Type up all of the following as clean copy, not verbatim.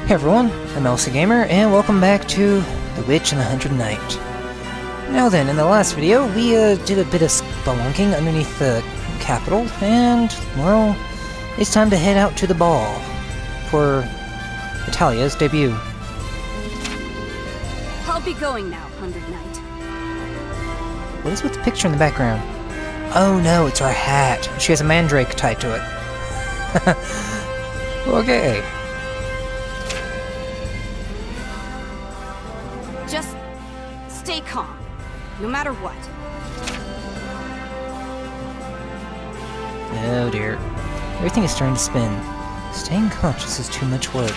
Hey everyone, I'm Elsa Gamer, and welcome back to The Witch and the Hundred Knight. Now then, in the last video, we did a bit of spelunking underneath the capital, and, well, it's time to head out to the ball for Natalia's debut. I'll be going now, Hundred Knight. What is with the picture in the background? Oh no, it's our hat. She has a mandrake tied to it. Okay. Just stay calm, no matter what. Oh dear. Everything is starting to spin. Staying conscious is too much work.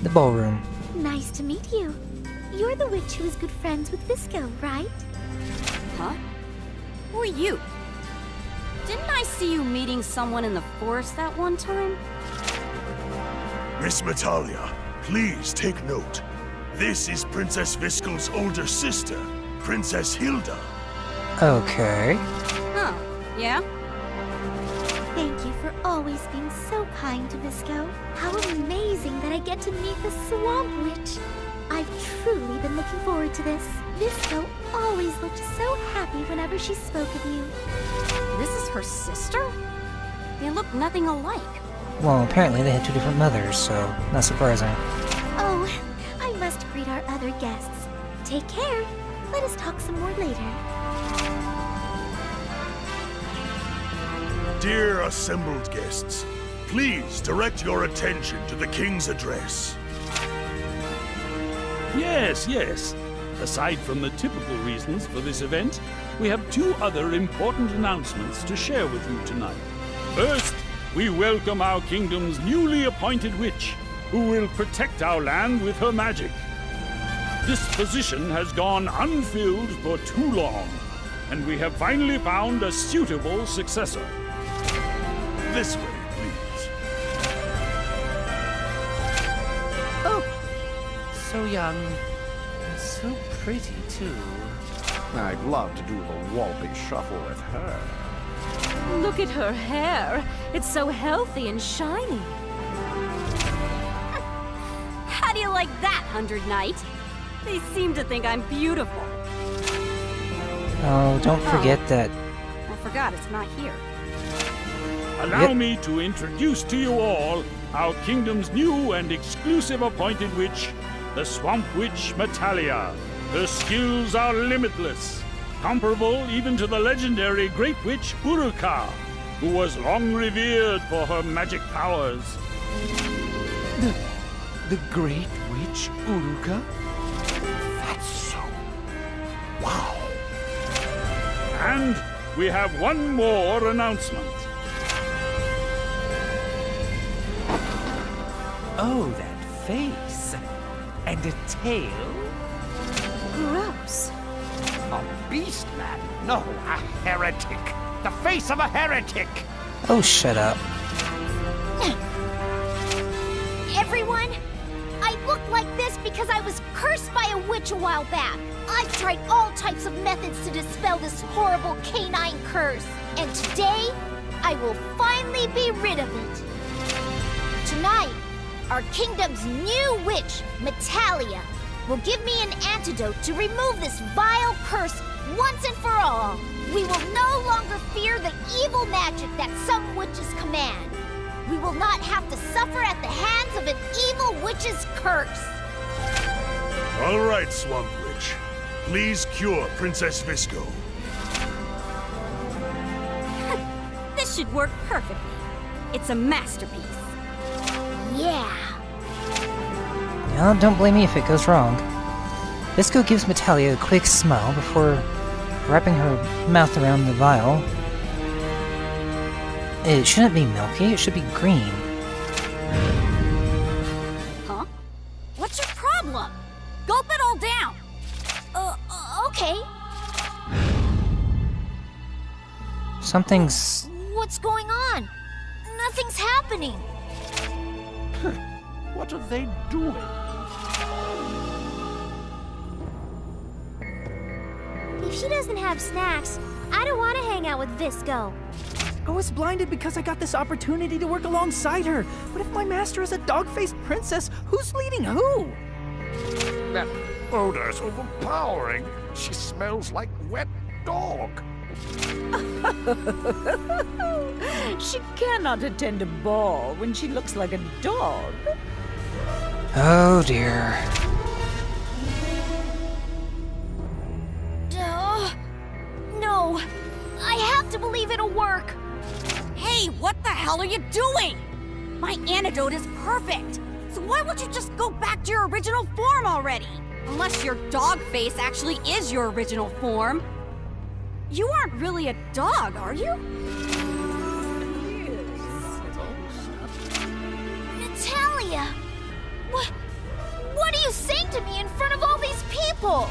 The ballroom. Nice to meet you. You're the witch who is good friends with Visco, right? Huh? Who are you? Didn't I see you meeting someone in the forest that one time? Miss Natalia, please take note. This is Princess Visco's older sister, Princess Hilda. Okay. Huh, yeah? Thank you for always being so kind to Visco. How amazing that I get to meet the Swamp Witch. I've truly been looking forward to this. Visco always looked so happy whenever she spoke of you. This is her sister? They look nothing alike. Well, apparently they had two different mothers, so not surprising. Oh, I must greet our other guests. Take care. Let us talk some more later. Dear assembled guests, please direct your attention to the King's address. Yes. Aside from the typical reasons for this event, we have two other important announcements to share with you tonight. First, we welcome our kingdom's newly appointed witch, who will protect our land with her magic. This position has gone unfilled for too long, and we have finally found a suitable successor. This way, please. Oh, so young. And so pretty, too. I'd love to do the Walpy Shuffle with her. Look at her hair. It's so healthy and shiny. How do you like that, Hundred Knight? They seem to think I'm beautiful. Oh, don't forget that. I forgot it's not here. Allow me to introduce to you all our kingdom's new and exclusive appointed witch, the Swamp Witch Natalia. Her skills are limitless, comparable even to the legendary Great Witch Uruka, who was long revered for her magic powers. The Great Witch Uruka? That's so... wow. And we have one more announcement. Oh, that face. And a tail? Gross. A beast man? No, a heretic. The face of a heretic. Oh, shut up. Everyone, I look like this because I was cursed by a witch a while back. I've tried all types of methods to dispel this horrible canine curse. And today, I will finally be rid of it. Tonight, our kingdom's new witch, Natalia, will give me an antidote to remove this vile curse once and for all. We will no longer fear the evil magic that some witches command. We will not have to suffer at the hands of an evil witch's curse. All right, Swamp Witch. Please cure Princess Visco. This should work perfectly. It's a masterpiece. Yeah. Now, don't blame me if it goes wrong. Visco gives Natalia a quick smile before wrapping her mouth around the vial. It shouldn't be milky, it should be green. Huh? What's your problem? Gulp it all down! Okay. Something's... What's going on? Nothing's happening. What are they doing? If she doesn't have snacks, I don't want to hang out with Visco. I was blinded because I got this opportunity to work alongside her. But if my master is a dog-faced princess, who's leading who? That odor's overpowering. She smells like wet dog. She cannot attend a ball when she looks like a dog. Oh dear. No, I have to believe it'll work. Hey, what the hell are you doing? My antidote is perfect. So why won't you just go back to your original form already? Unless your dog face actually is your original form. You aren't really a dog, are you? Natalia! What are you saying to me in front of all these people?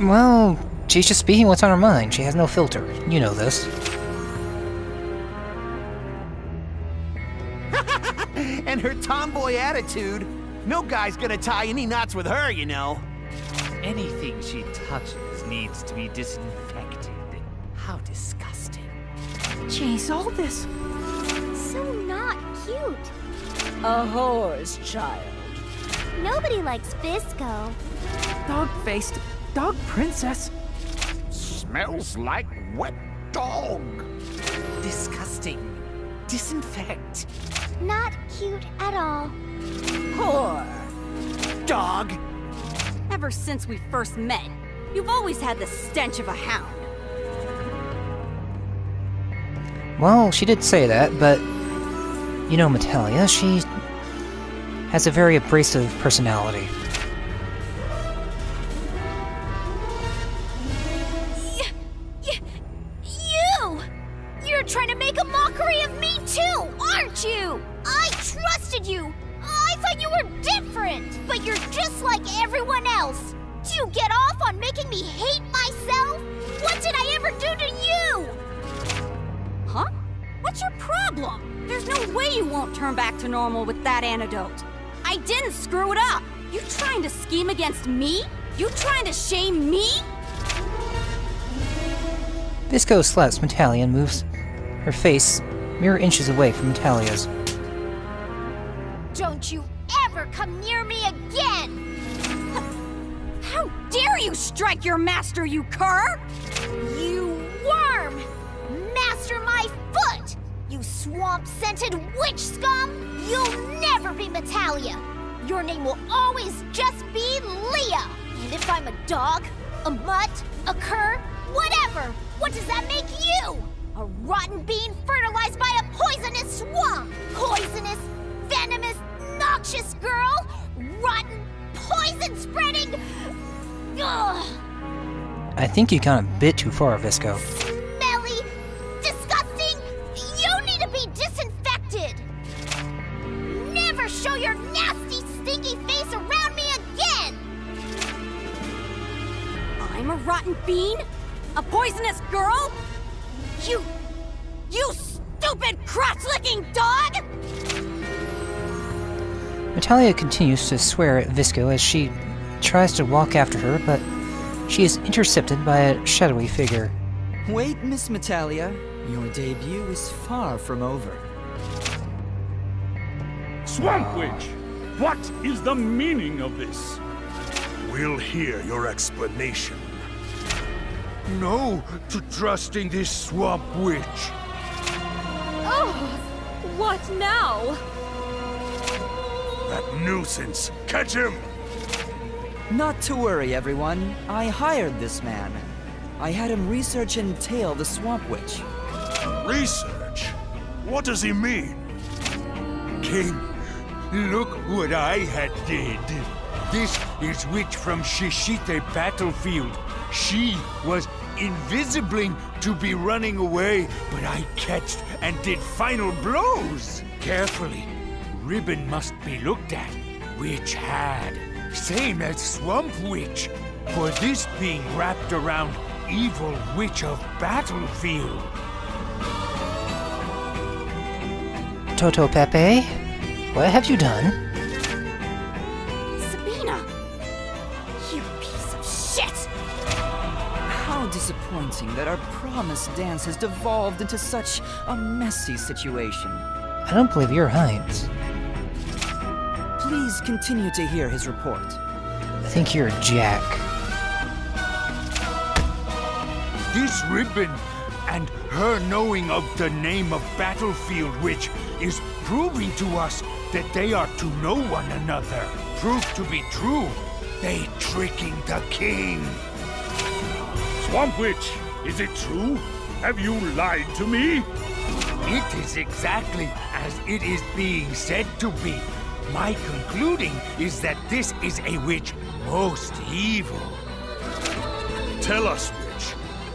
Well, she's just speaking what's on her mind. She has no filter. You know this. And her tomboy attitude. No guy's gonna tie any knots with her, you know. Anything she touches needs to be disinfected. How disgusting. Jeez, all this. So not cute. A horse, child. Nobody likes Visco. Dog-faced dog princess. Smells like wet dog. Disgusting. Disinfect. Not cute at all. Whore. Dog. Ever since we first met, you've always had the stench of a hound. Well, she did say that, but you know Natalia, she has a very abrasive personality. You're trying to make a mockery of me too, aren't you? I trusted you. I thought you were different, but you're just like everyone else. Do you get off on making me hate myself? What did I ever do to you? Huh? What's your problem? There's no way you won't turn back to normal with that antidote. I didn't screw it up. You trying to scheme against me? You trying to shame me? Visco slaps Natalia and moves her face mere inches away from Natalia's. Don't you ever come near me again! How dare you strike your master, you cur! You worm! Master my foot! You swamp-scented witch scum! You'll never be Natalia! Your name will always just be Leah! And if I'm a dog, a mutt, a cur, whatever, what does that make you? A rotten bean fertilized by a poisonous swamp! Poisonous, venomous, noxious girl! Rotten, poison-spreading... Ugh! I think you've gone a bit too far, Visco. Smelly, disgusting! You need to be disinfected! Never show your nasty, stinky face around me again! I'm a rotten bean? A poisonous girl? You stupid crotch-licking dog! Natalia continues to swear at Visco as she tries to walk after her, but she is intercepted by a shadowy figure. Wait, Miss Natalia. Your debut is far from over. Swamp Witch! What is the meaning of this? We'll hear your explanation. No to trusting this swamp witch. Oh, what now? That nuisance! Catch him! Not to worry, everyone. I hired this man. I had him research and tail the swamp witch. Research? What does he mean? King, look what I had did. This is witch from Shishite battlefield. She was invisibling to be running away, but I catched and did final blows. Carefully, ribbon must be looked at. Witch had. Same as swamp witch. For this being wrapped around evil witch of battlefield. Toto Pepe, what have you done? Sabina! You piece of shit! How disappointing that our promised dance has devolved into such a messy situation. I don't believe you're Heinz. Please continue to hear his report. I think you're Jack. This ribbon and her knowing of the name of Battlefield Witch is proving to us that they are to know one another. Proved to be true. They tricking the king. Swamp Witch, is it true? Have you lied to me? It is exactly as it is being said to be. My concluding is that this is a witch most evil. Tell us, witch,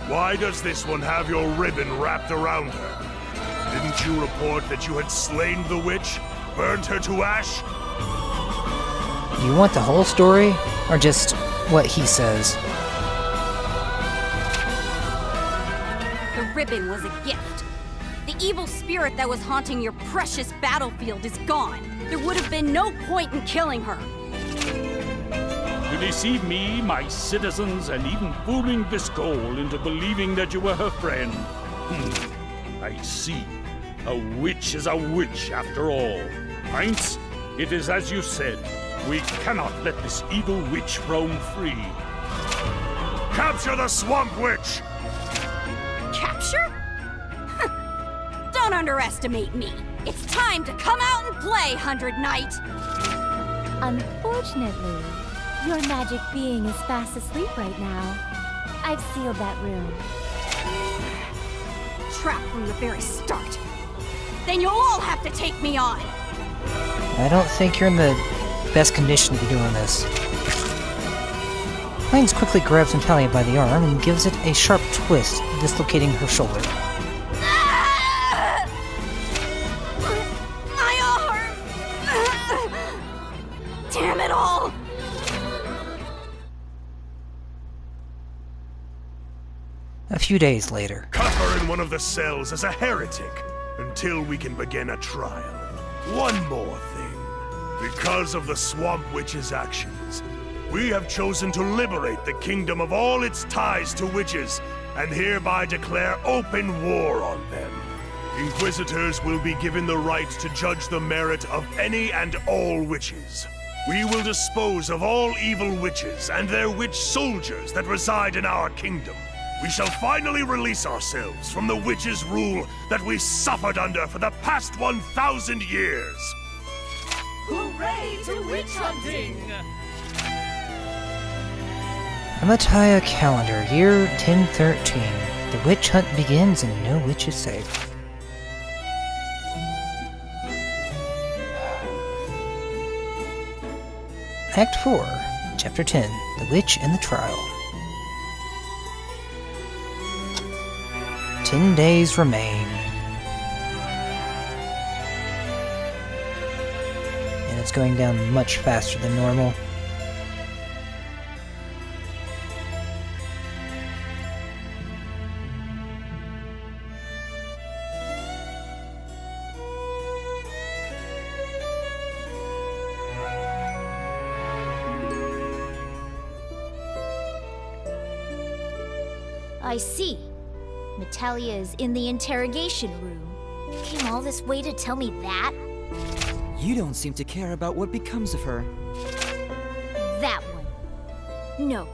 why does this one have your ribbon wrapped around her? Didn't you report that you had slain the witch, burned her to ash? Do you want the whole story, or just what he says? The ribbon was a gift. The evil spirit that was haunting your precious battlefield is gone. There would have been no point in killing her. To deceive me, my citizens, and even fooling Viscol into believing that you were her friend. I see. A witch is a witch after all. Heinz, it is as you said. We cannot let this evil witch roam free. Capture the Swamp Witch! Capture? Don't underestimate me. It's time to come out and play, 100 Knight. Unfortunately, your magic being is fast asleep right now. I've sealed that room. Trapped from the very start. Then you'll all have to take me on. I don't think you're in the best condition to be doing this. Heinz quickly grabs Natalia by the arm and gives it a sharp twist, dislocating her shoulder. My arm! Damn it all! A few days later. Cut her in one of the cells as a heretic until we can begin a trial. One more thing. Because of the Swamp Witch's actions, we have chosen to liberate the kingdom of all its ties to witches and hereby declare open war on them. Inquisitors will be given the right to judge the merit of any and all witches. We will dispose of all evil witches and their witch soldiers that reside in our kingdom. We shall finally release ourselves from the witches' rule that we suffered under for the past 1,000 years. Hooray to witch hunting! Amataya calendar, year 1013. The witch hunt begins and no witch is safe. Act 4, Chapter 10, The Witch and the Trial. 10 days remain. And it's going down much faster than normal. I see. Natalia is in the interrogation room. Came all this way to tell me that? You don't seem to care about what becomes of her. That one. No.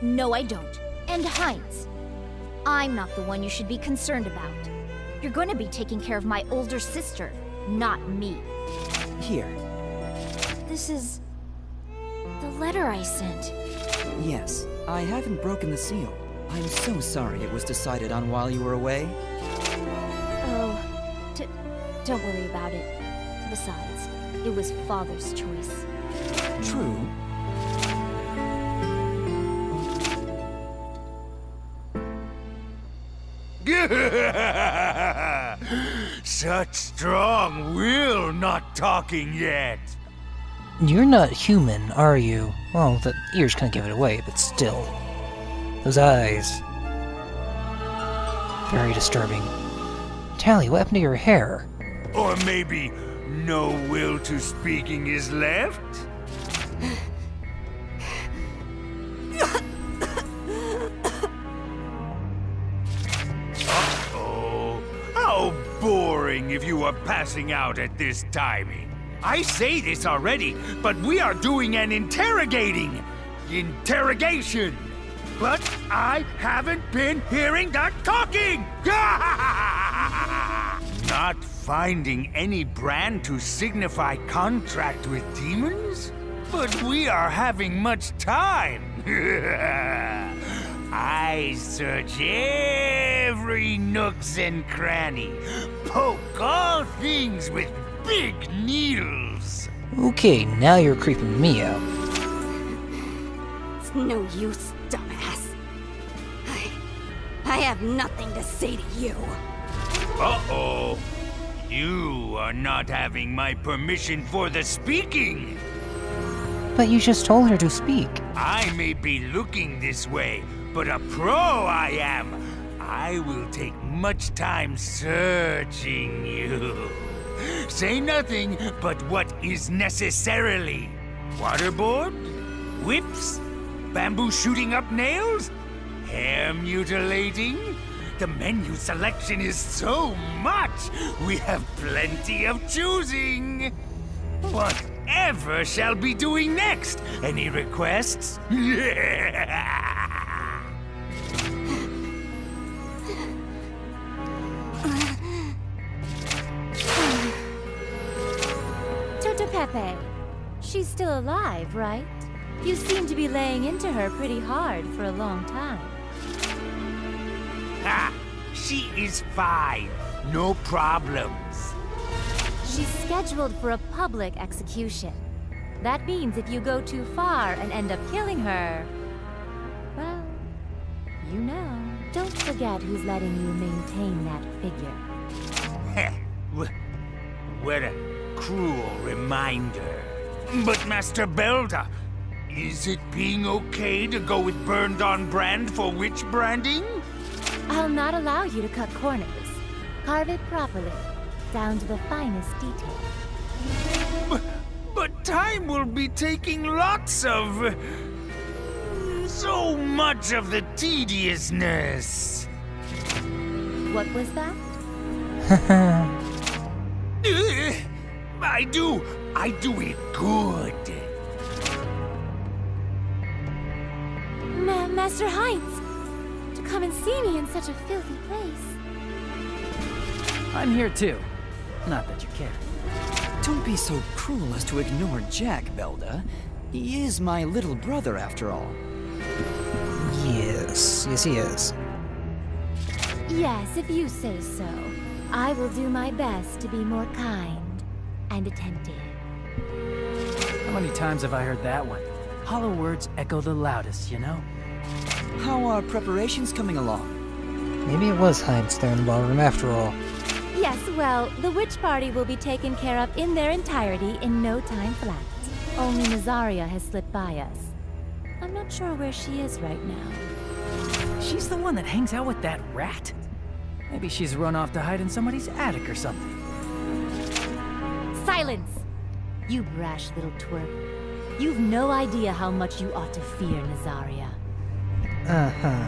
No, I don't. And Heinz. I'm not the one you should be concerned about. You're going to be taking care of my older sister, not me. Here. This is... the letter I sent. Yes, I haven't broken the seal. I'm so sorry it was decided on while you were away. Oh, don't worry about it. Besides, it was Father's choice. True. Such strong will, not talking yet. You're not human, are you? Well, the ears kind of give it away, but still. Those eyes. Very disturbing. Tally, what happened to your hair? Or maybe no will to speaking is left? if you were passing out at this timing. I say this already, but we are doing an interrogation. But I haven't been hearing that talking! Not finding any brand to signify contract with demons? But we are having much time. I search every nooks and cranny, poke all things with big needles. Okay, now you're creeping me out. It's no use, dumbass. I have nothing to say to you. Uh-oh. You are not having my permission for the speaking. But you just told her to speak. I may be looking this way, but a pro I am. I will take much time searching you. Say nothing but what is necessarily. Waterboard? Whips? Bamboo shooting up nails? Hair mutilating? The menu selection is so much! We have plenty of choosing! Whatever shall be doing next? Any requests? Toto Pepe, she's still alive, right? You seem to be laying into her pretty hard for a long time. Ha! She is fine. No problems. She's scheduled for a public execution. That means if you go too far and end up killing her, well, you know. Don't forget who's letting you maintain that figure. What a cruel reminder. But Master Belda, is it being okay to go with burned on brand for witch branding? I'll not allow you to cut corners. Carve it properly, down to the finest detail. But time will be taking lots of... so much of the tediousness. What was that? I do it good. Master Heinz! To come and see me in such a filthy place. I'm here too. Not that you care. Don't be so cruel as to ignore Jack, Belda. He is my little brother, after all. Yes, he is. Yes, if you say so. I will do my best to be more kind and attentive. How many times have I heard that one? Hollow words echo the loudest, you know? How are preparations coming along? Maybe it was Heinz there in the ballroom after all. Yes, well, the witch party will be taken care of in their entirety in no time flat. Only Nazaria has slipped by us. I'm not sure where she is right now. She's the one that hangs out with that rat. Maybe she's run off to hide in somebody's attic or something. Silence! You brash little twerp. You've no idea how much you ought to fear Nazaria. Uh-huh.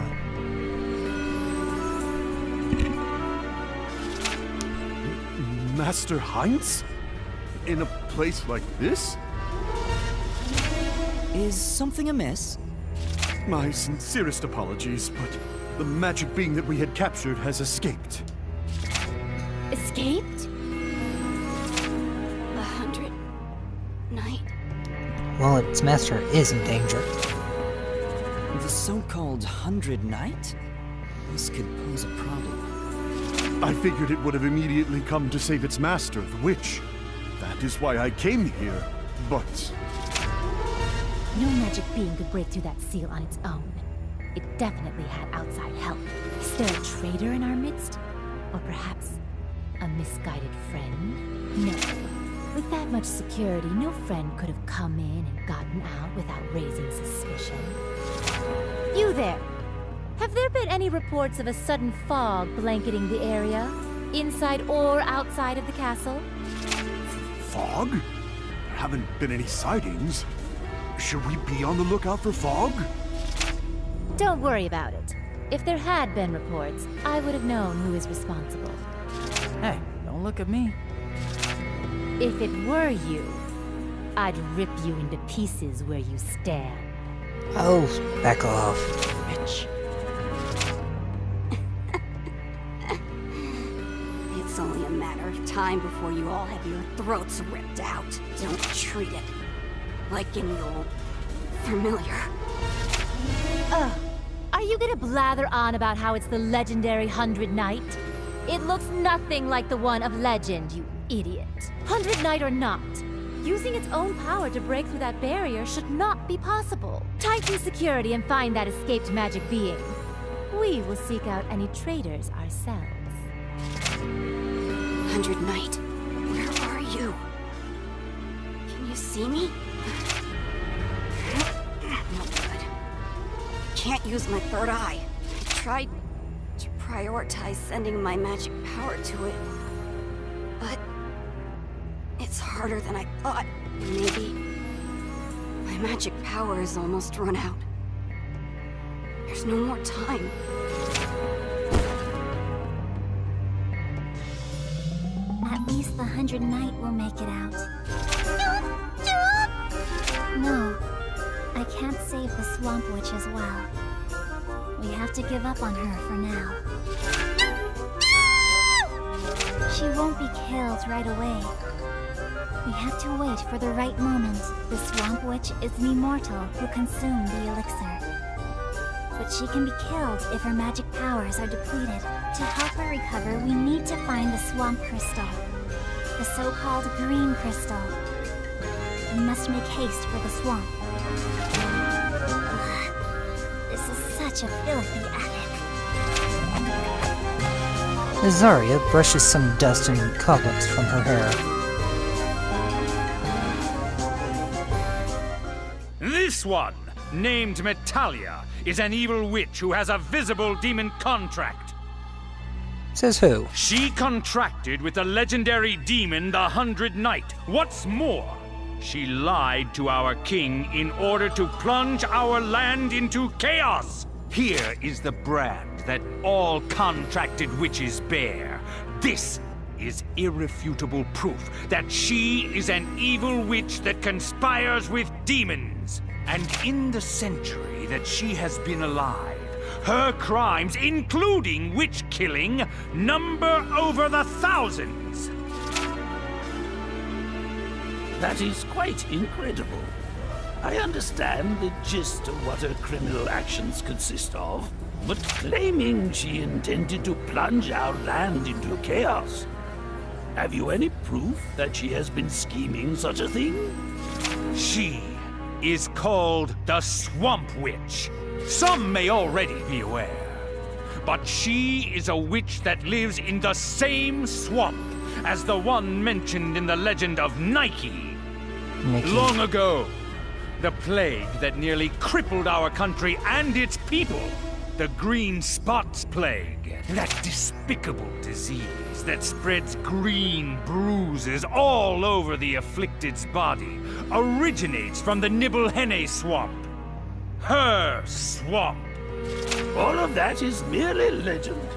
Master Heinz? In a place like this? Is something amiss? My sincerest apologies, but the magic being that we had captured has escaped. Escaped? 100 Night? Well, its master is in danger. The so-called 100 Knight? This could pose a problem. I figured it would have immediately come to save its master, the witch. That is why I came here, but... No magic being could break through that seal on its own. It definitely had outside help. Is there a traitor in our midst? Or perhaps a misguided friend? No. With that much security, no friend could have come in and gotten out without raising suspicion. You there! Have there been any reports of a sudden fog blanketing the area? Inside or outside of the castle? Fog? There haven't been any sightings. Should we be on the lookout for fog? Don't worry about it. If there had been reports, I would have known who is responsible. Hey, Don't look at me. If it were you, I'd rip you into pieces where you stand. Oh, back off, bitch. It's only a matter of time before you all have your throats ripped out. Don't treat it like any old familiar. Ugh. Are you gonna blather on about how it's the legendary 100 Knight? It looks nothing like the one of legend, you idiot. 100 Knight or not, using its own power to break through that barrier should not be possible. Tighten security and find that escaped magic being. We will seek out any traitors ourselves. 100 Knight, where are you? Can you see me? No good. Can't use my third eye. I tried to prioritize sending my magic power to it, but it's harder than I thought. Maybe my magic power is almost run out. There's no more time. At least the 100 Knight will make it out. No, I can't save the Swamp Witch as well. We have to give up on her for now. She won't be killed right away. We have to wait for the right moment. The Swamp Witch is an immortal who consumed the elixir. But she can be killed if her magic powers are depleted. To help her recover, we need to find the Swamp Crystal. The so-called Green Crystal. We must make haste for the swamp. Ugh, this is such a filthy attic. Zarya brushes some dust and cobwebs from her hair. This one, named Metalia, is an evil witch who has a visible demon contract. Says who? She contracted with the legendary demon, the 100 Knight. What's more, she lied to our king in order to plunge our land into chaos. Here is the brand that all contracted witches bear. This is irrefutable proof that she is an evil witch that conspires with demons. And in the century that she has been alive, her crimes, including witch killing, number over the thousands. That is quite incredible. I understand the gist of what her criminal actions consist of, but claiming she intended to plunge our land into chaos. Have you any proof that she has been scheming such a thing? She is called the Swamp Witch. Some may already be aware, but she is a witch that lives in the same swamp as the one mentioned in the legend of Nike. Long ago, the plague that nearly crippled our country and its people, the Green Spots Plague, that despicable disease that spreads green bruises all over the afflicted's body, originates from the Nibelhenne swamp. Her swamp. All of that is merely legend.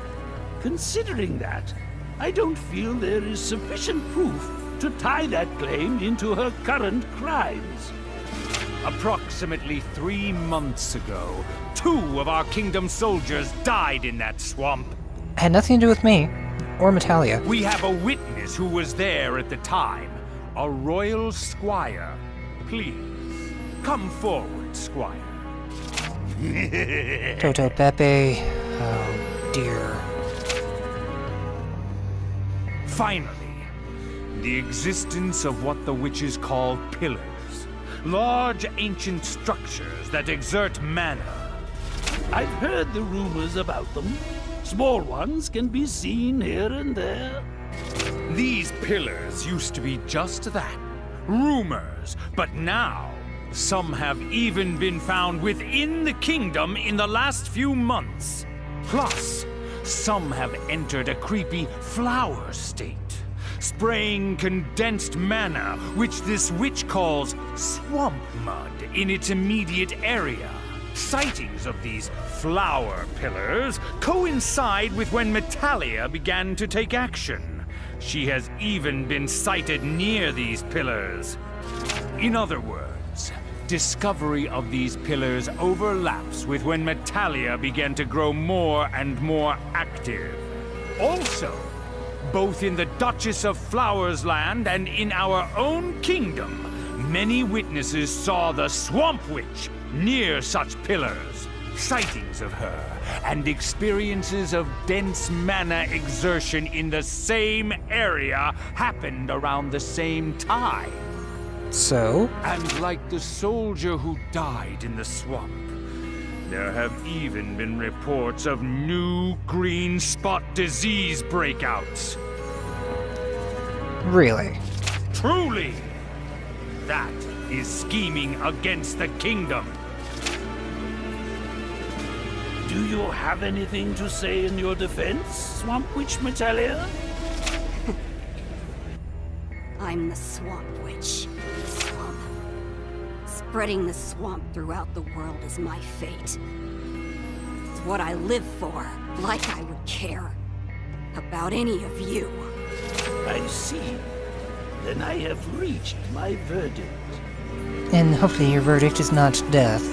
Considering that, I don't feel there is sufficient proof to tie that claim into her current crimes. Approximately 3 months ago, 2 of our kingdom soldiers died in that swamp. Had nothing to do with me, or Metalia. We have a witness who was there at the time, a royal squire. Please, come forward, squire. Toto Pepe. Oh dear. Finally, the existence of what the witches call pillars. Large ancient structures that exert mana. I've heard the rumors about them. Small ones can be seen here and there. These pillars used to be just that, rumors, but now some have even been found within the kingdom in the last few months. Plus, some have entered a creepy flower state, spraying condensed mana, which this witch calls swamp mud, in its immediate area. Sightings of these flower pillars coincide with when Metalia began to take action. she has even been sighted near these pillars. In other words, discovery of these pillars overlaps with when Metalia began to grow more and more active. Also, both in the Duchess of Flowers Land and in our own kingdom, many witnesses saw the Swamp Witch near such pillars. Sightings of her and experiences of dense mana exertion in the same area happened around the same time. So? And like the soldier who died in the swamp, there have even been reports of new green spot disease breakouts. Really? Truly! That is scheming against the kingdom. Do you have anything to say in your defense, Swamp Witch Metalia? I'm the Swamp Witch. The swamp. Spreading the swamp throughout the world is my fate. It's what I live for, like I would care about any of you. I see. Then I have reached my verdict. And hopefully your verdict is not death.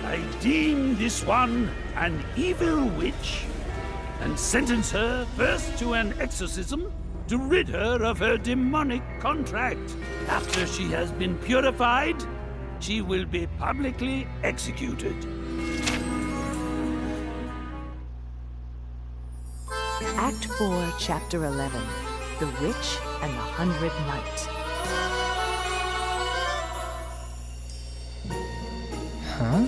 I deem this one an evil witch, and sentence her first to an exorcism to rid her of her demonic contract. After she has been purified, she will be publicly executed. Act 4, Chapter 11. The Witch and the 100 Knight. Huh?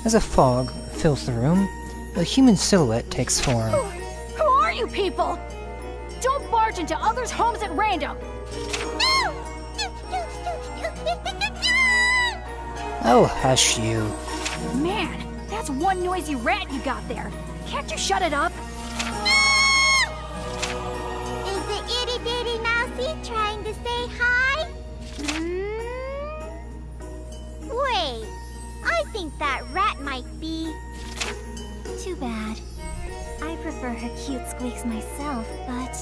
As a fog fills the room, a human silhouette takes form. Who are you people? Don't barge into others' homes at random! Oh, hush you. Man, that's one noisy rat you got there. Can't you shut it up? Is the itty bitty mousey trying to say hi? Wait, I think that rat might be... Too bad. I prefer her cute squeaks myself, but...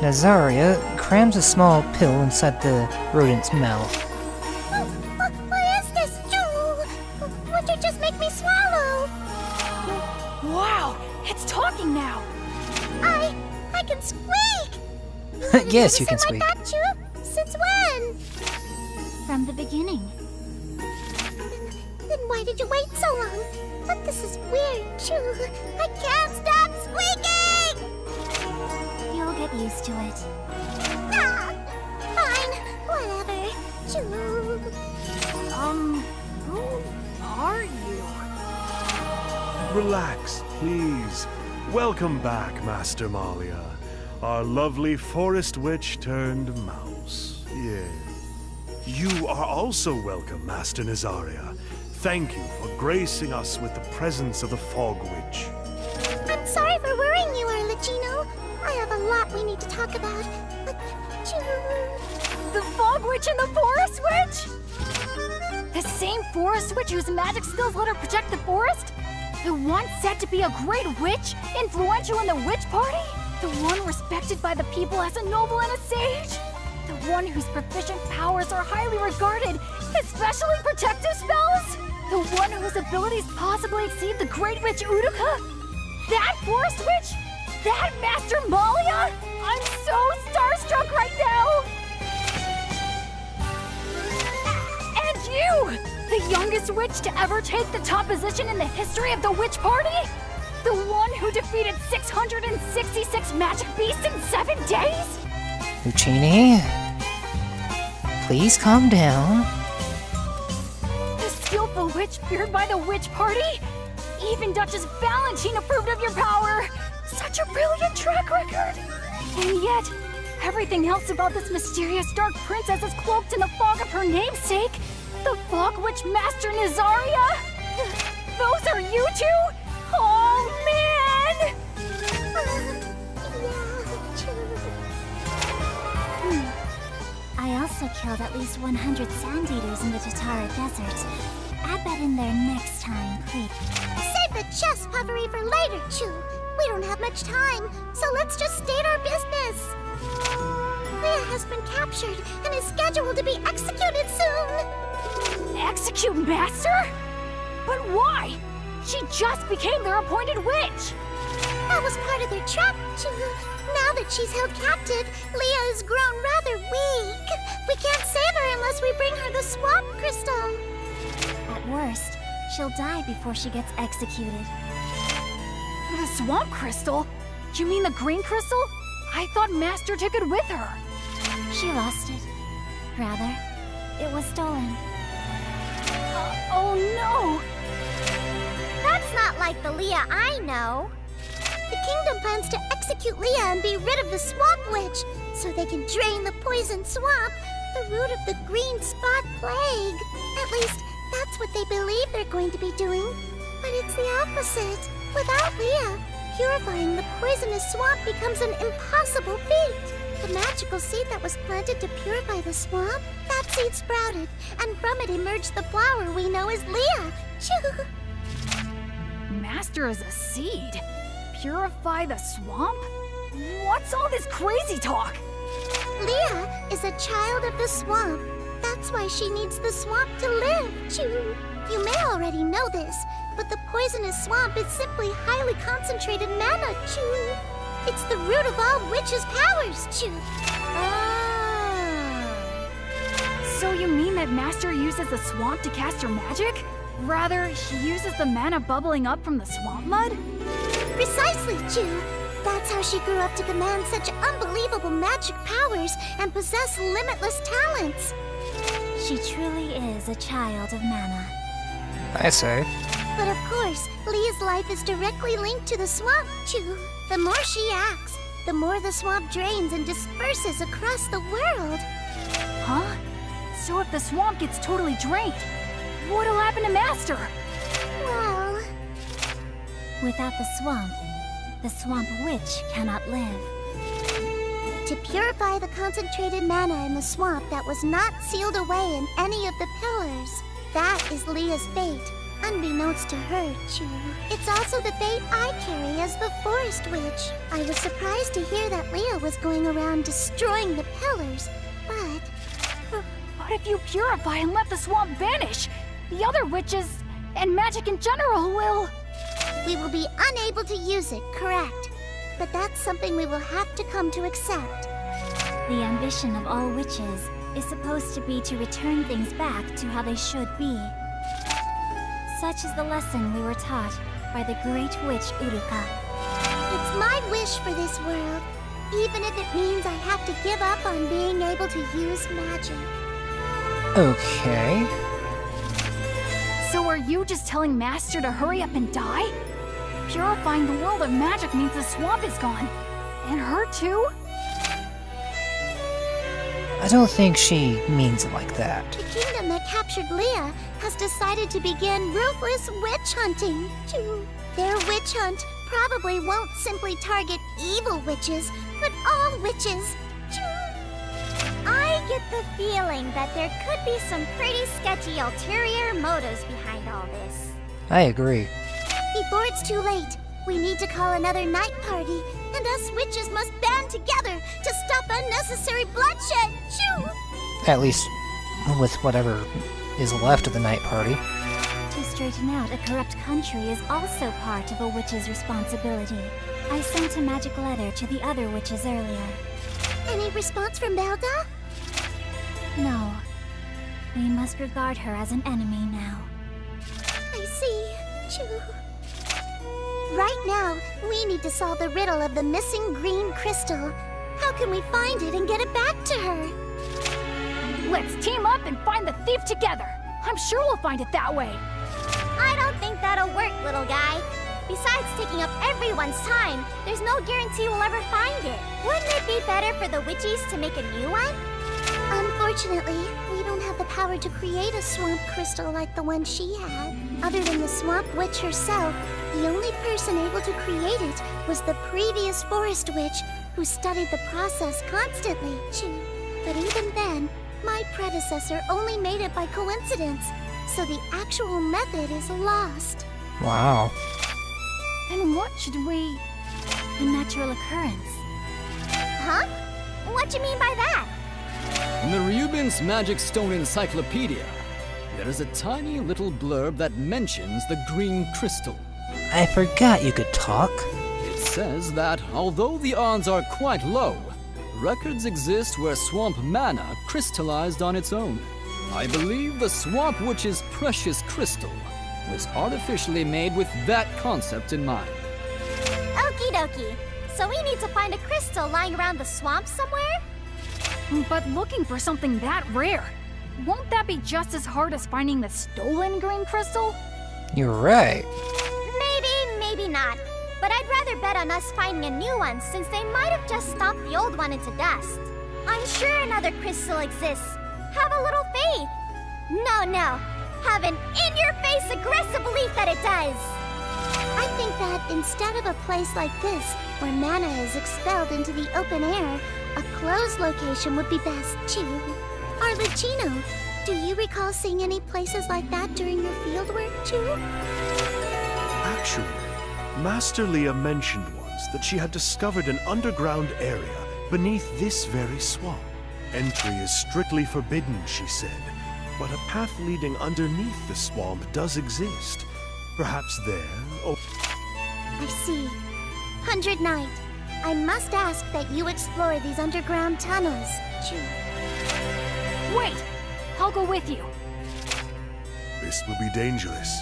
Nazaria crams a small pill inside the rodent's mouth. What is this? Would you just make me swallow? Wow, it's talking now. I can squeak! Yes, you can Like squeak. that, Chew? Since when? From the beginning. Then why did you wait so long? But this is weird, Chew. I can't stop squeaking! You'll get used to it. Fine. Whatever. Chew. Who are you? Relax, please. Welcome back, Master Malia. Our lovely forest witch turned mouse. Yeah. You are also welcome, Master Nazaria. Thank you for gracing us with the presence of the Fog Witch. I'm sorry for worrying you, Arlecchino. I have a lot we need to talk about. The Fog Witch and the Forest Witch? The same Forest Witch whose magic skills let her protect the forest? The one said to be a great witch, influential in the witch party? The one respected by the people as a noble and a sage? The one whose proficient powers are highly regarded, especially protective spells? The one whose abilities possibly exceed the great witch Utica? That Forest Witch? That Master Malia? I'm so starstruck right now! And you! The youngest witch to ever take the top position in the history of the witch party? The one who defeated 666 magic beasts in 7 days? Lucini, please calm down. The skillful witch feared by the witch party? Even Duchess Valentine approved of your power! Such a brilliant track record! And yet, everything else about this mysterious dark princess is cloaked in the fog of her namesake, the Fog Witch Master Nazaria! Those are you two? Oh, man! I also killed at least 100 sand eaters in the Tatara Desert. Add bet in there next time, please. Save the chest puffery for later, Chew. We don't have much time, so let's just state our business. Leah has been captured and is scheduled to be executed soon. Execute Master? But why? She just became their appointed witch. That was part of their trap, Chew. Now that she's held captive, Leah has grown rather weak. We can't save her unless we bring her the swamp crystal. At worst, she'll die before she gets executed. The swamp crystal? You mean the green crystal? I thought Master took it with her. She lost it. Rather, it was stolen. Oh no! That's not like the Leah I know. The kingdom plans to execute Leah and be rid of the swamp witch, so they can drain the poison swamp, the root of the green spot plague. At least, that's what they believe they're going to be doing. But it's the opposite. Without Leah, purifying the poisonous swamp becomes an impossible feat. The magical seed that was planted to purify the swamp, that seed sprouted, and from it emerged the flower we know as Leah. Choo! Master is a seed. Purify the swamp? What's all this crazy talk? Leah is a child of the swamp. That's why she needs the swamp to live, Choo. You may already know this, but the poisonous swamp is simply highly concentrated mana, Choo. It's the root of all witches' powers, Choo. So you mean that Master uses the swamp to cast her magic? Rather, she uses the mana bubbling up from the swamp mud? Precisely, Choo. That's how she grew up to command such unbelievable magic powers and possess limitless talents. She truly is a child of mana. I say. But of course, Leah's life is directly linked to the swamp, Choo. The more she acts, the more the swamp drains and disperses across the world. Huh? So if the swamp gets totally drained, what'll happen to Master? Well, without the swamp witch cannot live. To purify the concentrated mana in the swamp that was not sealed away in any of the pillars, that is Leah's fate, unbeknownst to her, Choo. It's also the fate I carry as the forest witch. I was surprised to hear that Leah was going around destroying the pillars, but... But if you purify and let the swamp vanish, the other witches and magic in general will... We will be unable to use it, correct. But that's something we will have to come to accept. The ambition of all witches is supposed to be to return things back to how they should be. Such is the lesson we were taught by the great witch Uruka. It's my wish for this world, even if it means I have to give up on being able to use magic. Okay. So are you just telling Master to hurry up and die? Purifying the world of magic means the swamp is gone. And her too? I don't think she means it like that. The kingdom that captured Leah has decided to begin ruthless witch hunting. Their witch hunt probably won't simply target evil witches, but all witches. I get the feeling that there could be some pretty sketchy ulterior motives behind all this. I agree. Before it's too late, we need to call another night party, and us witches must band together to stop unnecessary bloodshed. Choo! At least with whatever is left of the night party. To straighten out a corrupt country is also part of a witch's responsibility. I sent a magic letter to the other witches earlier. Any response from Belda? No. We must regard her as an enemy now. I see. Choo. Right now, we need to solve the riddle of the missing green crystal. How can we find it and get it back to her? Let's team up and find the thief together. I'm sure we'll find it that way. I don't think that'll work, little guy. Besides taking up everyone's time, there's no guarantee we'll ever find it. Wouldn't it be better for the witchies to make a new one? Unfortunately, we don't have the power to create a swamp crystal like the one she had. Other than the swamp witch herself, the only person able to create it was the previous forest witch who studied the process constantly. But even then, my predecessor only made it by coincidence. so the actual method is lost. Wow. Then what should we... A natural occurrence. Huh? What do you mean by that? In the Ryubin's Magic Stone Encyclopedia, there is a tiny little blurb that mentions the green crystal. I forgot you could talk. It says that although the odds are quite low, records exist where swamp mana crystallized on its own. I believe the Swamp Witch's precious crystal was artificially made with that concept in mind. Okie dokie. So we need to find a crystal lying around the swamp somewhere? But looking for something that rare, won't that be just as hard as finding the stolen green crystal? You're right. Maybe, maybe not. But I'd rather bet on us finding a new one since they might have just stomped the old one into dust. I'm sure another crystal exists. Have a little faith. No. Have an in-your-face aggressive belief that it does. I think that instead of a place like this, where mana is expelled into the open air, a closed location would be best, too. Arlecchino, do you recall seeing any places like that during your fieldwork, too? Actually, Master Leah mentioned once that she had discovered an underground area beneath this very swamp. Entry is strictly forbidden, she said, but a path leading underneath the swamp does exist. Perhaps there, or... I see. 100 Knight, I must ask that you explore these underground tunnels, too. Wait! I'll go with you. This will be dangerous.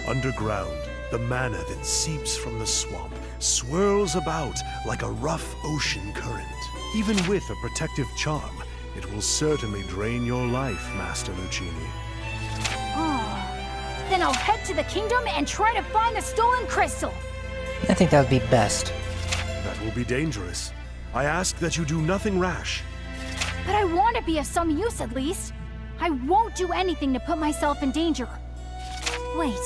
Underground, the mana that seeps from the swamp swirls about like a rough ocean current. Even with a protective charm, it will certainly drain your life, Master Lucchini. Oh, then I'll head to the kingdom and try to find the stolen crystal. I think that would be best. That will be dangerous. I ask that you do nothing rash. But I want to be of some use at least. I won't do anything to put myself in danger. Wait.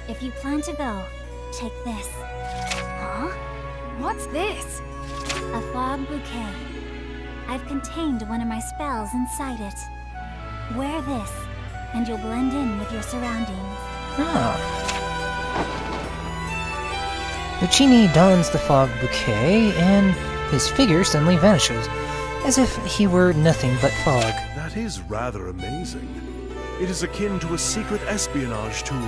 If you plan to go, take this. Huh? What's this? A fog bouquet. I've contained one of my spells inside it. Wear this, and you'll blend in with your surroundings. Oh. Lucchini dons the fog bouquet, and his figure suddenly vanishes, as if he were nothing but fog. That is rather amazing. It is akin to a secret espionage tool.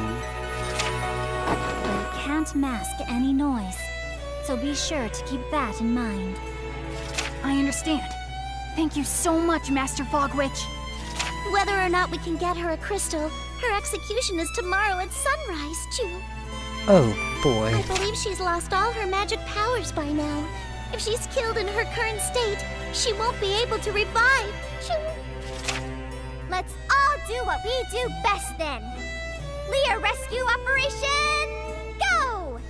But it can't mask any noise, so be sure to keep that in mind. I understand. Thank you so much, Master Fog Witch. Whether or not we can get her a crystal, her execution is tomorrow at sunrise, too. Oh, boy. I believe she's lost all her magic powers by now. If she's killed in her current state, she won't be able to revive. Let's all do what we do best then. Leah Rescue Operation, go!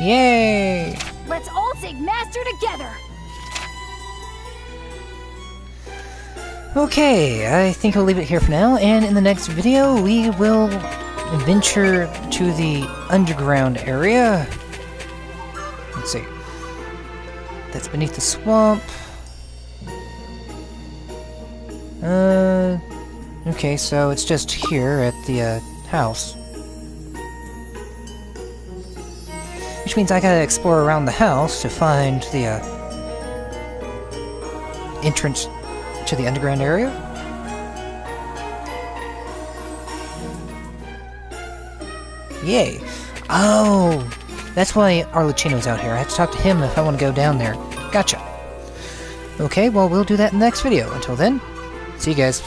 Yay! Let's all take Master together. Okay, I think we'll leave it here for now, and in the next video we will venture to the underground area. Let's see. That's beneath the swamp. Okay, so it's just here at the house. Which means I gotta explore around the house to find the entrance to the underground area? Yay. Oh, that's why Arlecchino's out here. I have to talk to him if I want to go down there. Gotcha. Okay, well, we'll do that in the next video. Until then, see you guys.